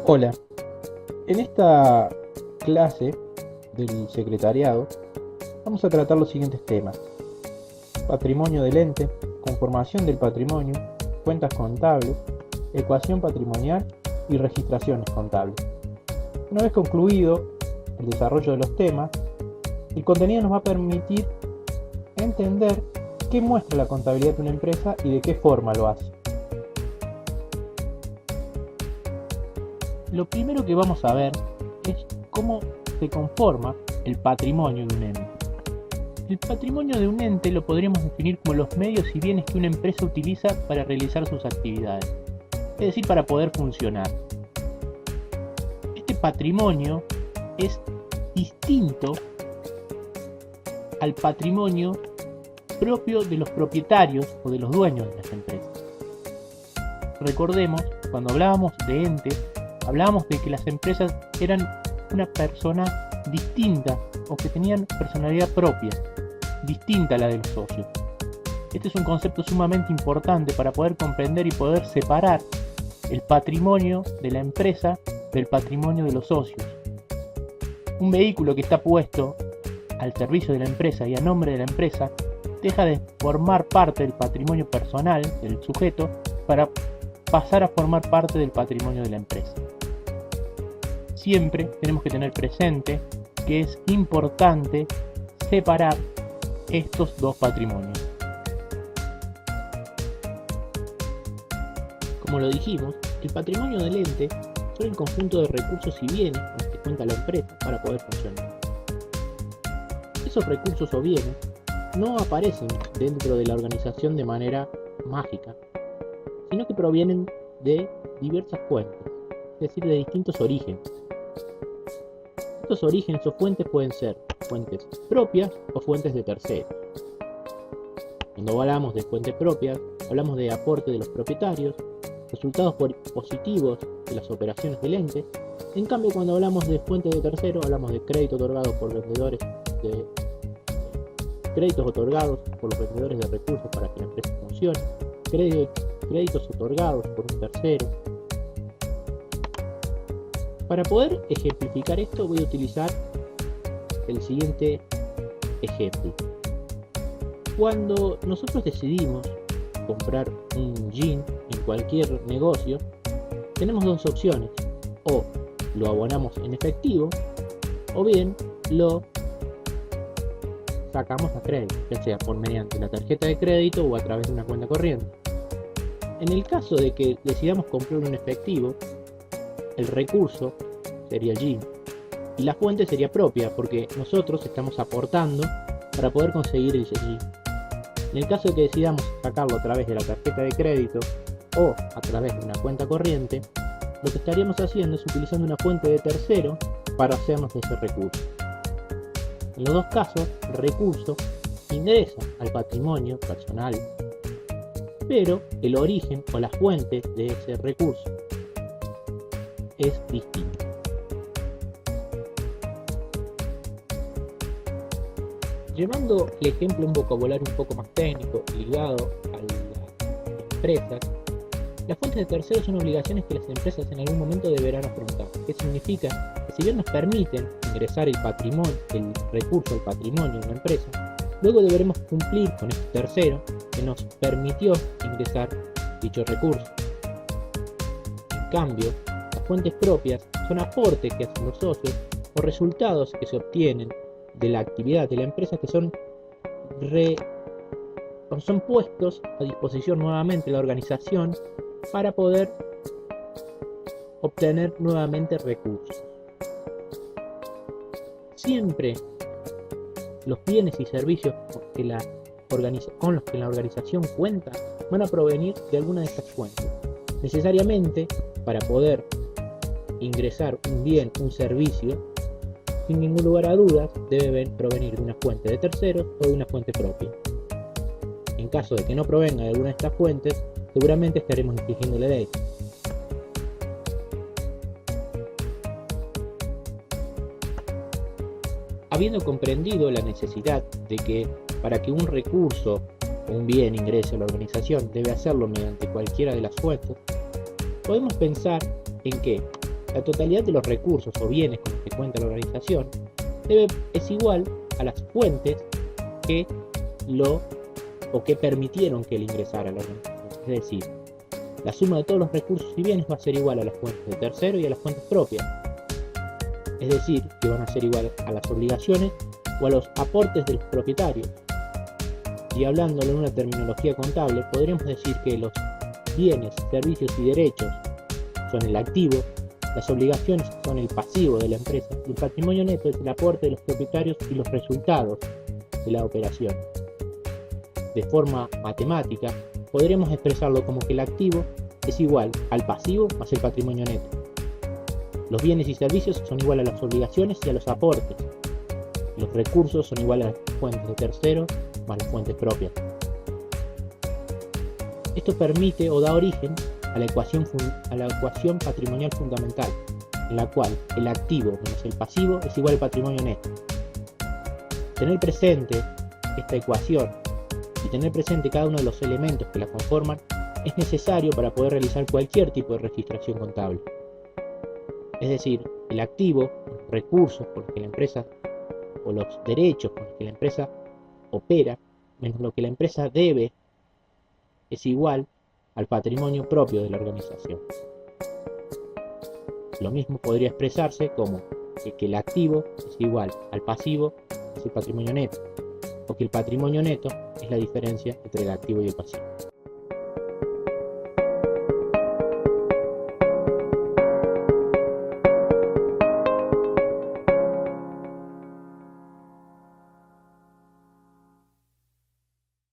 Hola, en esta clase del secretariado vamos a tratar los siguientes temas: patrimonio del ente, conformación del patrimonio, cuentas contables, ecuación patrimonial y registraciones contables. Una vez concluido el desarrollo de los temas, el contenido nos va a permitir entender qué muestra la contabilidad de una empresa y de qué forma lo hace. Lo primero que vamos a ver es cómo se conforma el patrimonio de un ente. El patrimonio de un ente lo podríamos definir como los medios y bienes que una empresa utiliza para realizar sus actividades, es decir, para poder funcionar. Este patrimonio es distinto al patrimonio propio de los propietarios o de los dueños de las empresas. Recordemos, cuando hablábamos de entes, hablábamos de que las empresas eran una persona distinta o que tenían personalidad propia, distinta a la de los socios. Este es un concepto sumamente importante para poder comprender y poder separar el patrimonio de la empresa del patrimonio de los socios. Un vehículo que está puesto al servicio de la empresa y a nombre de la empresa deja de formar parte del patrimonio personal del sujeto para pasar a formar parte del patrimonio de la empresa. Siempre tenemos que tener presente que es importante separar estos dos patrimonios. Como lo dijimos, el patrimonio del ente son el conjunto de recursos y bienes con los que cuenta la empresa para poder funcionar. Esos recursos o bienes no aparecen dentro de la organización de manera mágica, sino que provienen de diversas fuentes, es decir, de distintos orígenes. Estos orígenes o fuentes pueden ser fuentes propias o fuentes de terceros. Cuando hablamos de fuentes propias, hablamos de aporte de los propietarios, resultados positivos de las operaciones del ente. En cambio, cuando hablamos de fuentes de terceros, hablamos de créditos otorgados por vendedores créditos otorgados por los vendedores de recursos para que la empresa funcione, créditos otorgados por un tercero. Para poder ejemplificar esto voy a utilizar el siguiente ejemplo. Cuando nosotros decidimos comprar un jean en cualquier negocio, tenemos dos opciones: o lo abonamos en efectivo o bien lo sacamos a crédito, ya sea por mediante la tarjeta de crédito o a través de una cuenta corriente. En el caso de que decidamos comprar un efectivo, el recurso sería el jean y la fuente sería propia, porque nosotros estamos aportando para poder conseguir el jean. En el caso de que decidamos sacarlo a través de la tarjeta de crédito o a través de una cuenta corriente, lo que estaríamos haciendo es utilizando una fuente de tercero para hacernos de ese recurso. En los dos casos, el recurso ingresa al patrimonio personal, pero el origen o la fuente de ese recurso es distinto. Llevando el ejemplo a un vocabulario un poco más técnico ligado a las empresas, las fuentes de terceros son obligaciones que las empresas en algún momento deberán afrontar. ¿Qué significa? Que si bien nos permiten ingresar el patrimonio, el recurso al patrimonio de una empresa, luego deberemos cumplir con este tercero que nos permitió ingresar dicho recurso. En cambio, las fuentes propias son aportes que hacen los socios o resultados que se obtienen de la actividad de la empresa que son puestos a disposición nuevamente de la organización para poder obtener nuevamente recursos. Siempre los bienes y servicios con los que la organización cuenta van a provenir de alguna de estas fuentes. Necesariamente, para poder ingresar un bien, un servicio, sin ningún lugar a dudas, debe provenir de una fuente de terceros o de una fuente propia. En caso de que no provenga de alguna de estas fuentes, seguramente estaremos infringiendo la ley. Habiendo comprendido la necesidad de que para que un recurso o un bien ingrese a la organización debe hacerlo mediante cualquiera de las fuentes, podemos pensar en que La totalidad de los recursos o bienes con los que cuenta la organización es igual a las fuentes que permitieron que él ingresara a la organización. Es decir, la suma de todos los recursos y bienes va a ser igual a las fuentes de tercero y a las fuentes propias. Es decir, que van a ser igual a las obligaciones o a los aportes de los propietarios. Y hablándolo en una terminología contable, podríamos decir que los bienes, servicios y derechos son el activo, las obligaciones son el pasivo de la empresa y el patrimonio neto es el aporte de los propietarios y los resultados de la operación. De forma matemática, podremos expresarlo como que el activo es igual al pasivo más el patrimonio neto. Los bienes y servicios son igual a las obligaciones y a los aportes. Los recursos son igual a las fuentes de tercero más las fuentes propias. Esto permite o da origen a la ecuación patrimonial fundamental, en la cual el activo menos el pasivo es igual al patrimonio neto. Tener presente esta ecuación y tener presente cada uno de los elementos que la conforman es necesario para poder realizar cualquier tipo de registración contable. Es decir, el activo, los recursos con los que la empresa o los derechos con los que la empresa opera, menos lo que la empresa debe, es igual al patrimonio propio de la organización. Lo mismo podría expresarse como que el activo es igual al pasivo, es el patrimonio neto, o que el patrimonio neto es la diferencia entre el activo y el pasivo.